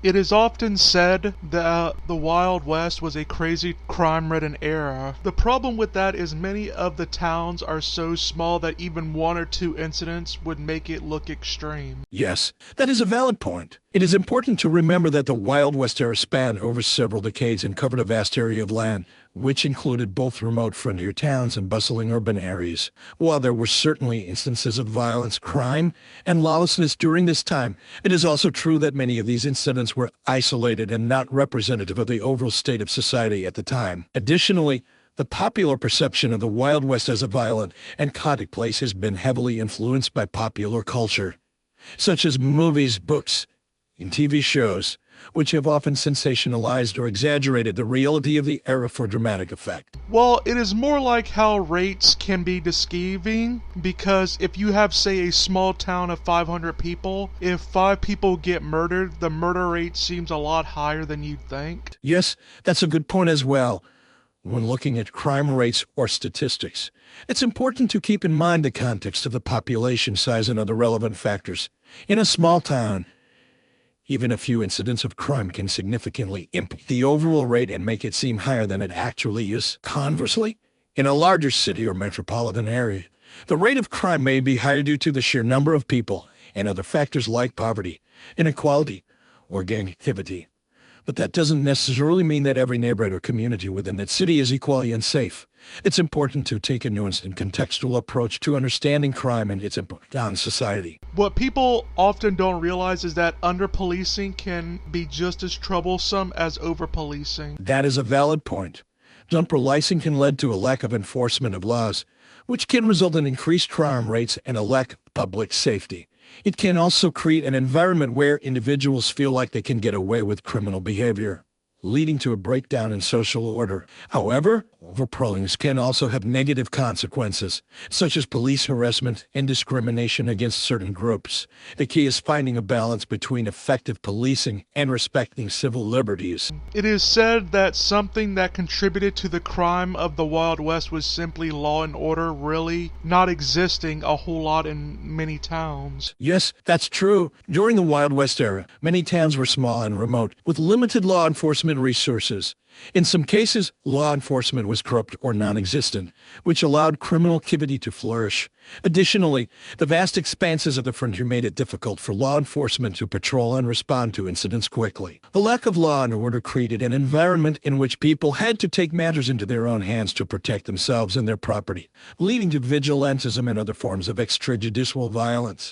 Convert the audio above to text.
It is often said that the Wild West was a crazy crime-ridden era. The problem with that is many of the towns are so small that even one or two incidents would make it look extreme. Yes, that is a valid point. It is important to remember that the Wild West era spanned over several decades and covered a vast area of land, which included both remote frontier towns and bustling urban areas. While there were certainly instances of violence, crime, and lawlessness during this time, it is also true that many of these incidents were isolated and not representative of the overall state of society at the time. Additionally, the popular perception of the Wild West as a violent and chaotic place has been heavily influenced by popular culture, such as movies, books, and TV shows, which have often sensationalized or exaggerated the reality of the era for dramatic effect. Well, it is more like how rates can be deceiving, because if you have, say, a small town of 500 people, if 5 people get murdered, the murder rate seems a lot higher than you'd think. Yes, that's a good point as well. When looking at crime rates or statistics, it's important to keep in mind the context of the population size and other relevant factors. In a small town, even a few incidents of crime can significantly impact the overall rate and make it seem higher than it actually is. Conversely, in a larger city or metropolitan area, the rate of crime may be higher due to the sheer number of people and other factors like poverty, inequality, or gang activity. But that doesn't necessarily mean that every neighborhood or community within that city is equally unsafe. It's important to take a nuanced and contextual approach to understanding crime and its impact on society. What people often don't realize is that under-policing can be just as troublesome as over-policing. That is a valid point. Under-policing can lead to a lack of enforcement of laws, which can result in increased crime rates and a lack of public safety. It can also create an environment where individuals feel like they can get away with criminal behavior, leading to a breakdown in social order. However, overpolicing can also have negative consequences, such as police harassment and discrimination against certain groups. The key is finding a balance between effective policing and respecting civil liberties. It is said that something that contributed to the crime of the Wild West was simply law and order really not existing a whole lot in many towns. Yes, that's true. During the Wild West era, many towns were small and remote, with limited law enforcement resources. In some cases, law enforcement was corrupt or non-existent, which allowed criminal activity to flourish. Additionally, the vast expanses of the frontier made it difficult for law enforcement to patrol and respond to incidents quickly. The lack of law and order created an environment in which people had to take matters into their own hands to protect themselves and their property, leading to vigilantism and other forms of extrajudicial violence.